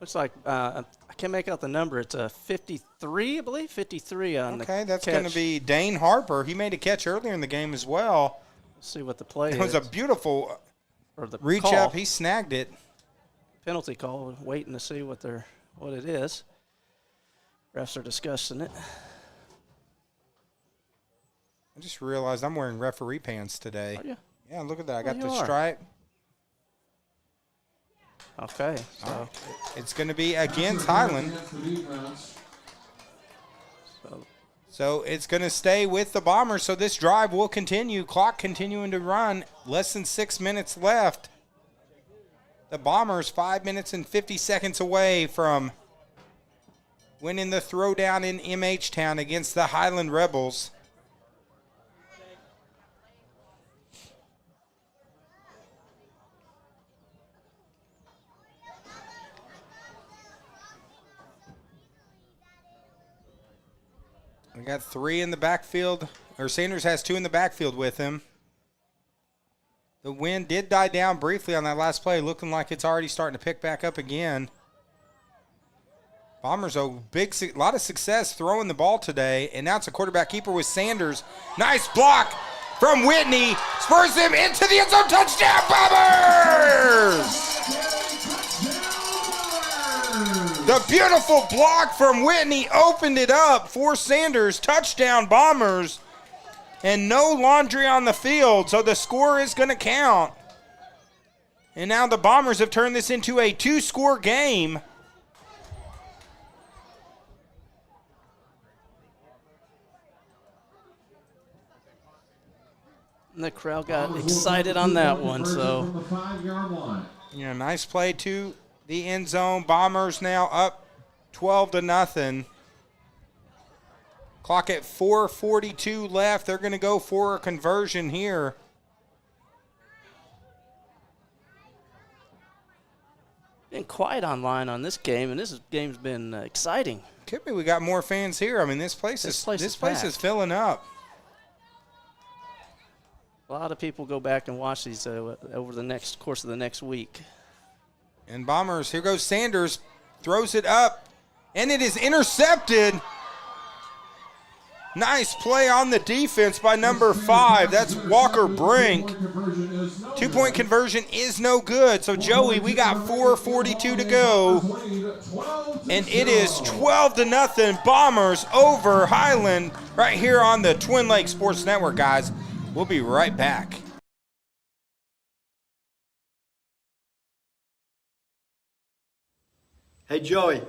Looks like I can't make out the number. It's a 53, I believe, 53 on the catch. Okay, that's going to be Dane Harper. He made a catch earlier in the game as well. Let's see what the play is. It was a beautiful or the reach call. up. He snagged it. Penalty call. Waiting to see what it is. Refs are discussing it. I just realized I'm wearing referee pants today. Are you? Yeah, look at that. I got you the are. stripe. Okay, so It's going to be against Highland. Against the defense. So it's going to stay with the Bombers. So this drive will continue. Clock continuing to run. Less than 6 minutes left. The Bombers 5 minutes and 50 seconds away from winning the throwdown in MH-Town against the Highland Rebels. We got 3 in the backfield, or Sanders has 2 in the backfield with him. The wind did die down briefly on that last play, looking like it's already starting to pick back up again. Bombers a lot of success throwing the ball today, and now it's a quarterback keeper with Sanders. Nice block from Whitney, spurs him into the end zone, touchdown Bombers! The beautiful block from Whitney opened it up for Sanders, touchdown Bombers. And no laundry on the field, so the score is going to count. And now the Bombers have turned this into a 2-score game. And the crowd got excited on that one, so. From the 5-yard line. Yeah, nice play to the end zone. Bombers now up 12-0. Clock at 4:42 left. They're going to go for a conversion here. Been quiet online on this game, and game's been exciting. Could be we got more fans here. I mean, this place is filling up. A lot of people go back and watch these over the course of the next week. And Bombers, here goes Sanders, throws it up, and it is intercepted. Nice play on the defense by number 5. That's Walker Brink. 2-point conversion is no good. So, Joey, we got 4:42 to go. And it is 12-0 Bombers over Highland right here on the Twin Lakes Sports Network, guys. We'll be right back. Hey, Joey.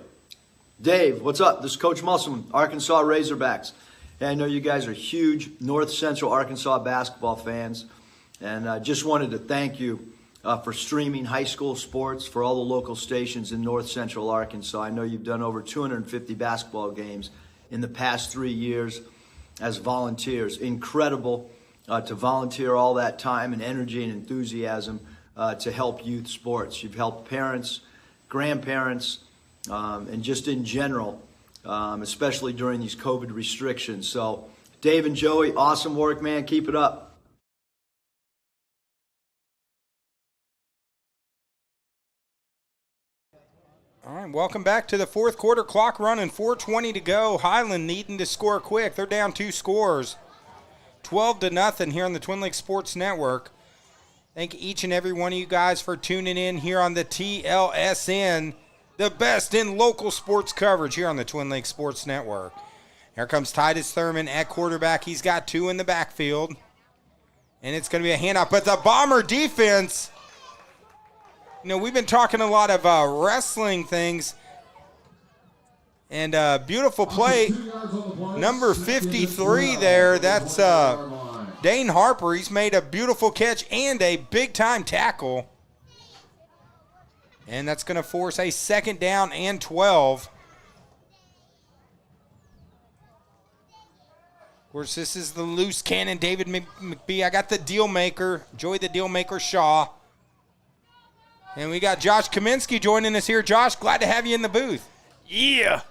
Dave, what's up? This is Coach Musselman, Arkansas Razorbacks. Hey, I know you guys are huge North Central Arkansas basketball fans, and I just wanted to thank you for streaming high school sports for all the local stations in North Central Arkansas. I know you've done over 250 basketball games in the past 3 years as volunteers. Incredible to volunteer all that time and energy and enthusiasm to help youth sports. You've helped parents, grandparents, and just in general, especially during these COVID restrictions. So, Dave and Joey, awesome work, man. Keep it up. All right, welcome back to the fourth quarter. Clock running, 4:20 to go. Highland needing to score quick. They're down 2 scores. 12-0 here on the Twin Lakes Sports Network. Thank each and every one of you guys for tuning in here on the TLSN. The best in local sports coverage here on the Twin Lakes Sports Network. Here comes Titus Thurman at quarterback. He's got 2 in the backfield. And it's going to be a handoff. But the Bomber defense, you know, we've been talking a lot of wrestling things. And beautiful play. Number 53 there, that's Dane Harper. He's made a beautiful catch and a big-time tackle. And that's going to force a 2nd down and 12. Of course, this is the loose cannon, David McBee. I got the deal maker, Joey the deal maker Shaw. And we got Josh Kaminsky joining us here. Josh, glad to have you in the booth. Yeah.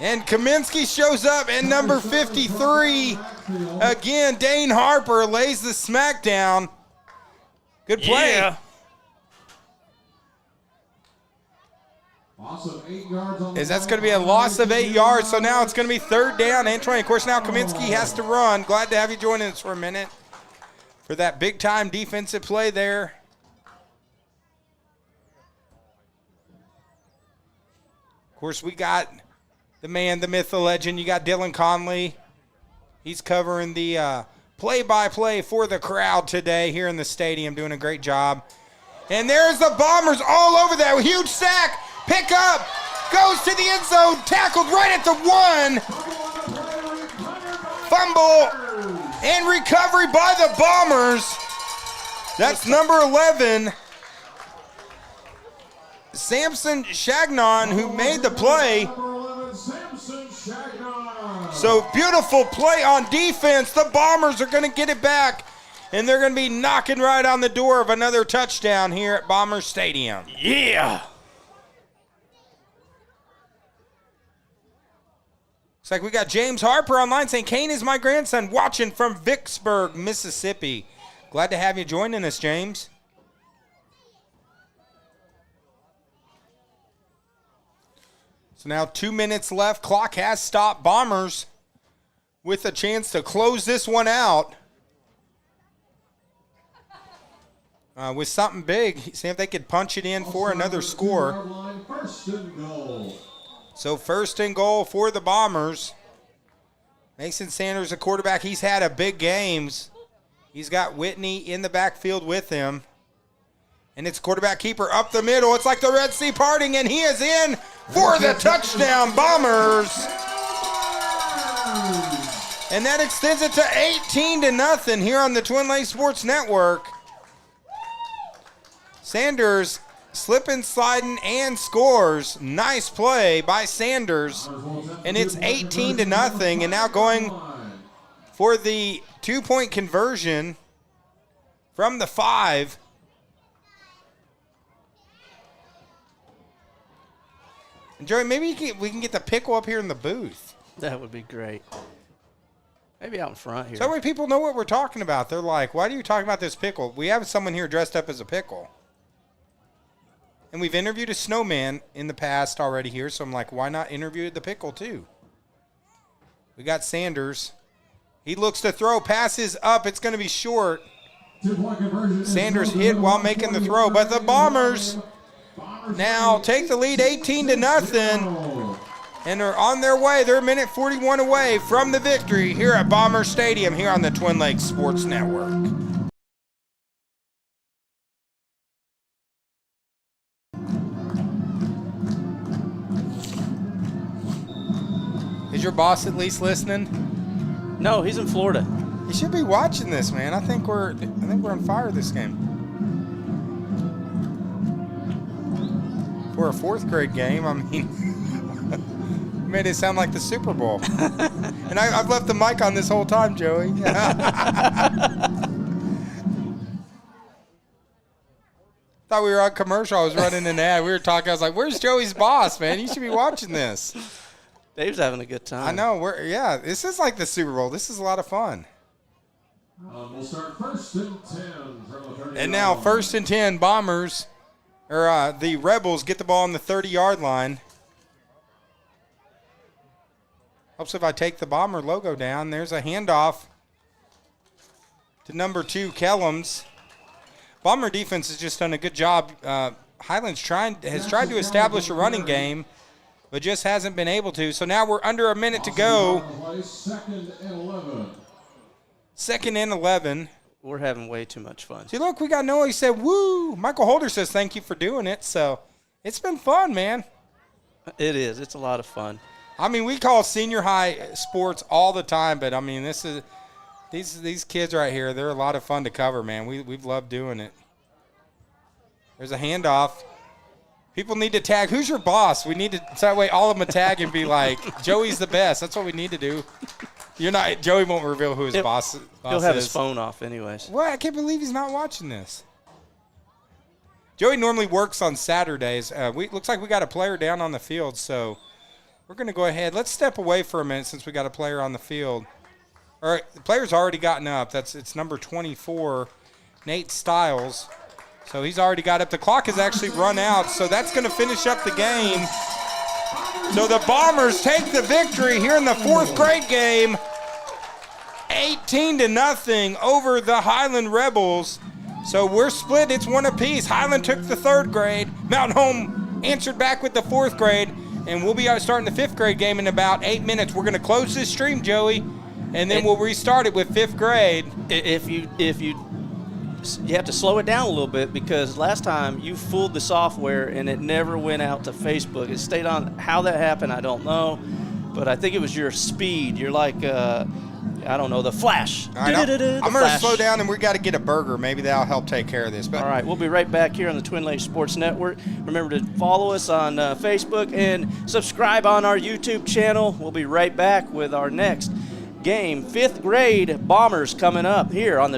And Kaminsky shows up, and number 53, again, Dane Harper lays the smackdown. Good play. Yeah. Awesome, 8 yards on the That's going to be a loss of 8 yards, so now it's going to be 3rd down and 20. Of course, now Kaminsky has to run. Glad to have you joining us for a minute for that big-time defensive play there. Of course, we got the man, the myth, the legend. You got Dylan Conley. He's covering the play-by-play for the crowd today here in the stadium, doing a great job. And there's the Bombers all over that. Huge sack. Pick up. Goes to the end zone. Tackled right at the 1. Fumble and recovery by the Bombers. That's number 11. Samson Shagnon, who made the play. So beautiful play on defense. The Bombers are going to get it back, and they're going to be knocking right on the door of another touchdown here at Bomber Stadium. Yeah. Looks like we got James Harper online saying, Kane is my grandson watching from Vicksburg, Mississippi. Glad to have you joining us, James. So now 2 minutes left. Clock has stopped. Bombers with a chance to close this one out with something big. See if they could punch it in for another score. So first and goal for the Bombers. Mason Sanders, a quarterback. He's had a big games. He's got Whitney in the backfield with him. And it's quarterback keeper up the middle. It's like the Red Sea parting, and he is in for the touchdown, Bombers. And that extends it to 18-0 here on the Twin Lakes Sports Network. Sanders slipping, sliding, and scores. Nice play by Sanders. And it's 18-0, and now going for the 2-point conversion from the 5. And Joey, maybe we can get the pickle up here in the booth. That would be great. Maybe out in front here. So that way people know what we're talking about. They're like, why are you talking about this pickle? We have someone here dressed up as a pickle. And we've interviewed a snowman in the past already here, so I'm like, why not interview the pickle too? We got Sanders. He looks to throw. Passes up. It's going to be short. Sanders hit while making the throw, but the Bombers now take the lead 18-0 and are on their way. They're a minute 41 away from the victory here at Bomber Stadium here on the Twin Lakes Sports Network. Is your boss at least listening? No, he's in Florida. You should be watching this, man. I think we're on fire this game. For a 4th grade game, I mean, made it sound like the Super Bowl. And I've left the mic on this whole time, Joey. Thought we were on commercial. I was running an ad. We were talking. I was like, "Where's Joey's boss, man? You should be watching this." Dave's having a good time. I know. This is like the Super Bowl. This is a lot of fun. We'll start 1st and 10 from the 30. And now 1st and 10, Bombers, or the Rebels get the ball on the 30-yard line. Helps if I take the Bomber logo down. There's a handoff to number 2, Kellums. Bomber defense has just done a good job. Highland's has tried to establish a running game, but just hasn't been able to. So now we're under a minute to go. 2nd and 11. 2nd and 11. We're having way too much fun. See, look, we got Noah. He said, woo. Michael Holder says thank you for doing it. So it's been fun, man. It is. It's a lot of fun. I mean, we call senior high sports all the time, but, I mean, this is these kids right here, they're a lot of fun to cover, man. We've loved doing it. There's a handoff. People need to tag. Who's your boss? We need to, so that way all of them tag and be like, Joey's the best. That's what we need to do. Joey won't reveal who his boss is. He'll have his phone off anyways. What? I can't believe he's not watching this. Joey normally works on Saturdays. Looks like we got a player down on the field, so we're going to go ahead. Let's step away for a minute since we got a player on the field. All right, the player's already gotten up. It's number 24, Nate Stiles. So he's already got up. The clock has actually run out, so that's going to finish up the game. So the Bombers take the victory here in the 4th grade game, 18-0 over the Highland Rebels. So we're split. It's one apiece. Highland took the 3rd grade. Mountain Home answered back with the 4th grade. And we'll be starting the 5th grade game in about 8 minutes. We're going to close this stream, Joey, and then we'll restart it with 5th grade. If you you have to slow it down a little bit, because last time you fooled the software and it never went out to Facebook. It stayed on. How that happened, I don't know, but I think it was your speed. You're like, I don't know, the Flash. I know. I'm going to slow down, and we got to get a burger. Maybe that'll help take care of this. But all right, we'll be right back here on the Twin Lakes Sports Network. Remember to follow us on Facebook and subscribe on our YouTube channel. We'll be right back with our next game. 5th grade Bombers coming up here on the